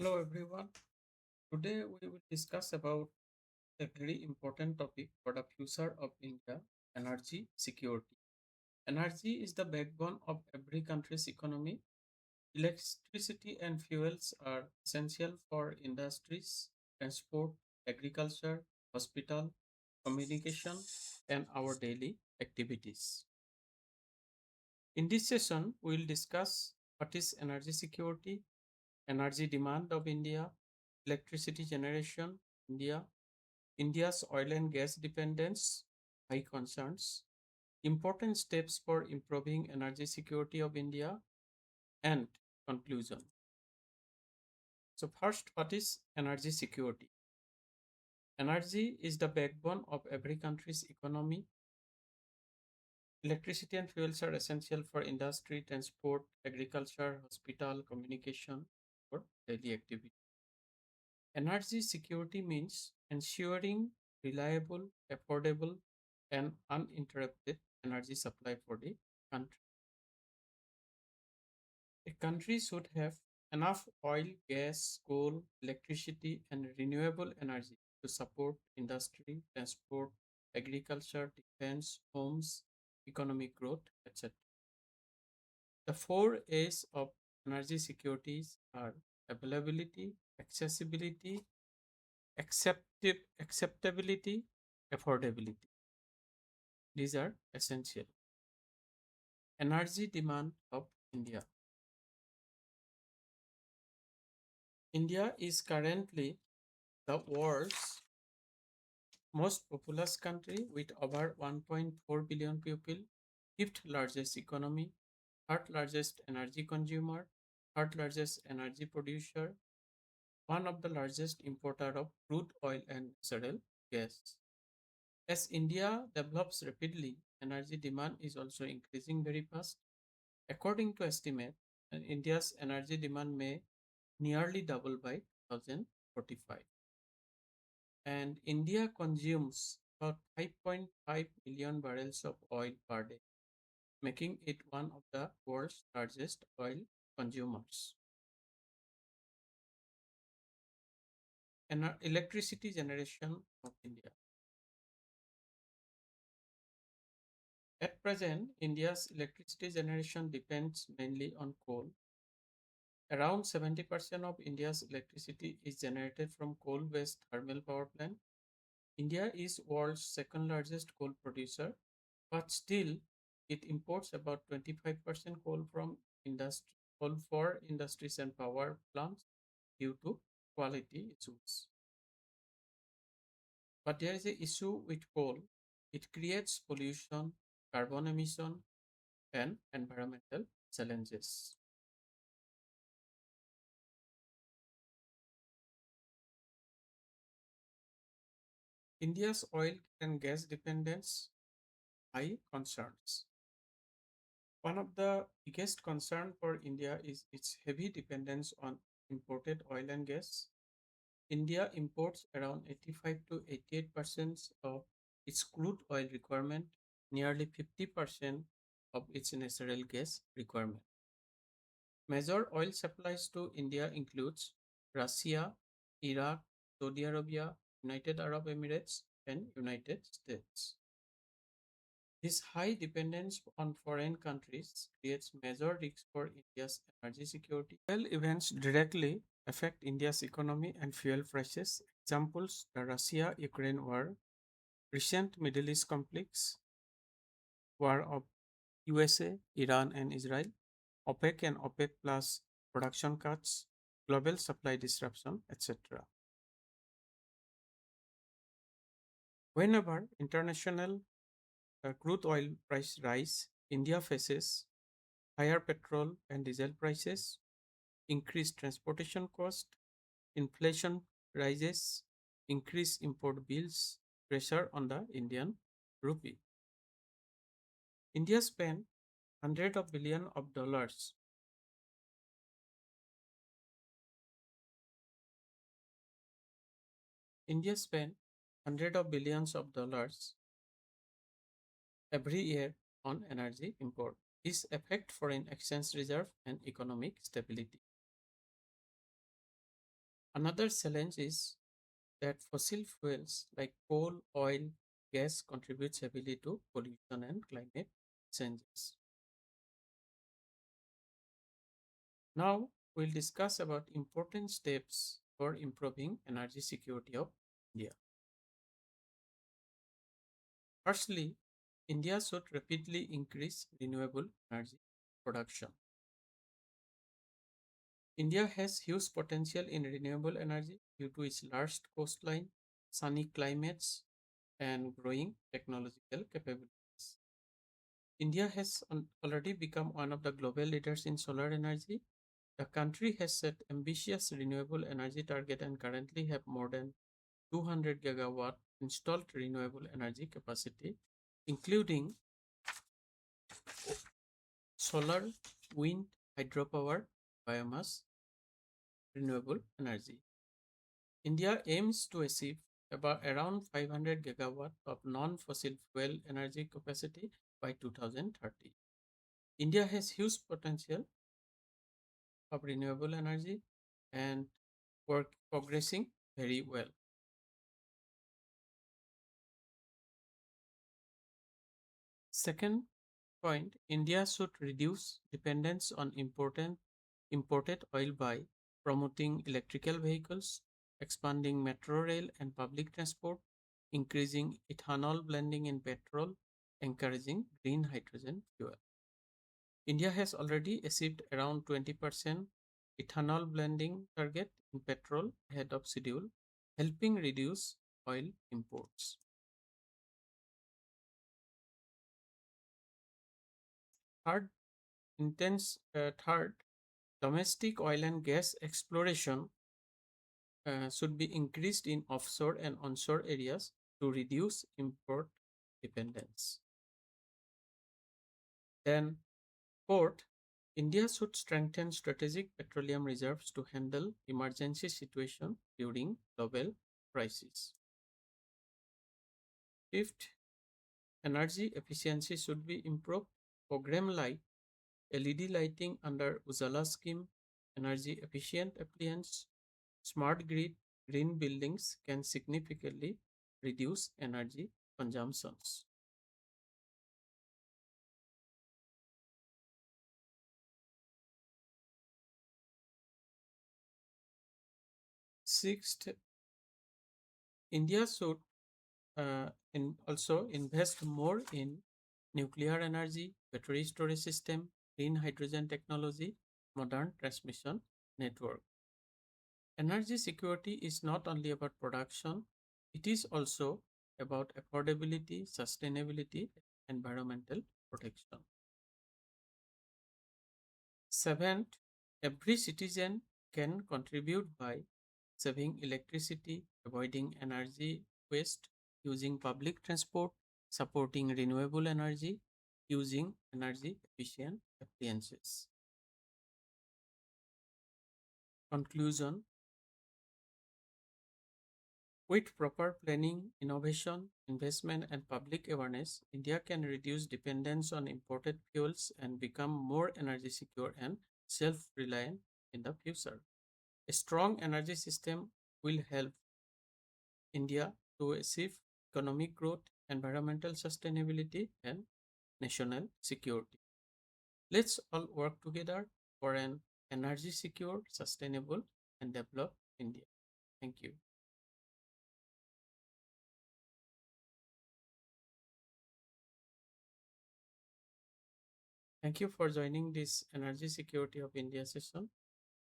Hello everyone. Today we will discuss about a very important topic for the future of India, energy security. Energy is the backbone of every country's economy. Electricity and fuels are essential for industries, transport, agriculture, hospital, communication, and our daily activities. In this session, we will discuss what is energy security, energy demand of India, electricity generation, India, India's oil and gas dependence, high concerns, important steps for improving energy security of India, and conclusion. So, first, what is energy security? Energy is the backbone of every country's economy. Electricity and fuels are essential for industry, transport, agriculture, hospital, communication, or daily activity. Energy security means ensuring reliable, affordable, and uninterrupted energy supply for the country. A country should have enough oil, gas, coal, electricity, and renewable energy to support industry, transport, agriculture, defense, homes, economic growth, etc. The four A's of energy securities are availability, accessibility, acceptability, affordability. These are essential. Energy demand of India. India is currently the world's most populous country with over 1.4 billion people, fifth largest economy, third largest energy consumer, third largest energy producer, one of the largest importer of crude oil and natural gas. As India develops rapidly, energy demand is also increasing very fast. According to estimate, India's energy demand may nearly double by 2045. And India consumes about 5.5 million barrels of oil per day, making it one of the world's largest oil consumers. And electricity generation of India. At present, India's electricity generation depends mainly on coal. Around 70% of India's electricity is generated from coal-based thermal power plant. India is world's second largest coal producer, but still it imports about 25% coal from industry, coal for industries and power plants due to quality issues. But there is an issue with coal. It creates pollution, carbon emission, and environmental challenges. India's oil and gas dependence high concerns. One of the biggest concern for India is its heavy dependence on imported oil and gas. India imports around 85 to 88% of its crude oil requirement, nearly 50% of its natural gas requirement. Major oil supplies to India includes Russia, Iraq, Saudi Arabia, United Arab Emirates, and United States. This high dependence on foreign countries creates major risks for India's energy security. Oil events directly affect India's economy and fuel prices. Examples: the Russia-Ukraine war, recent Middle East conflicts, war of USA, Iran, and Israel, OPEC and OPEC plus production cuts, global supply disruption, etc. Whenever international crude oil price rise, India faces higher petrol and diesel prices, increased transportation cost, inflation rises, increased import bills, pressure on the Indian rupee. India spent hundreds of billions of dollars. India spent hundreds of billions of dollars every year on energy import. This affects foreign exchange reserve and economic stability. Another challenge is that fossil fuels like coal, oil, gas contributes heavily to pollution and climate changes. Now we'll discuss about important steps for improving energy security of India. Firstly, India should rapidly increase renewable energy production. India has huge potential in renewable energy due to its large coastline, sunny climates, and growing technological capabilities. India has already become one of the global leaders in solar energy. The country has set ambitious renewable energy target and currently have more than 200 gigawatt installed renewable energy capacity, including solar, wind, hydropower, biomass, renewable energy. India aims to achieve about around 500 gigawatt of non-fossil fuel energy capacity by 2030. India has huge potential of renewable energy and work progressing very well. Second point, India should reduce dependence on imported oil by promoting electrical vehicles, expanding metro rail and public transport, increasing ethanol blending in petrol, encouraging green hydrogen fuel. India has already achieved around 20% ethanol blending target in petrol ahead of schedule, helping reduce oil imports. Third, third, domestic oil and gas exploration should be increased in offshore and onshore areas to reduce import dependence. Then, fourth, India should strengthen strategic petroleum reserves to handle emergency situations during global crises. Fifth, energy efficiency should be improved. Program like LED lighting under Ujala scheme, energy efficient appliance, smart grid, green buildings can significantly reduce energy consumptions. Sixth, India should also invest more in nuclear energy, battery storage system, green hydrogen technology, modern transmission network. Energy security is not only about production, it is also about affordability, sustainability, environmental protection. Seventh, every citizen can contribute by saving electricity, avoiding energy waste, using public transport, supporting renewable energy, using energy efficient appliances. Conclusion, with proper planning, innovation, investment, and public awareness, India can reduce dependence on imported fuels and become more energy secure and self reliant in the future. A strong energy system will help India to achieve economic growth, environmental sustainability, and national security. Let's all work together for an energy secure, sustainable, and developed India. Thank you. Thank you for joining this Energy Security of India session.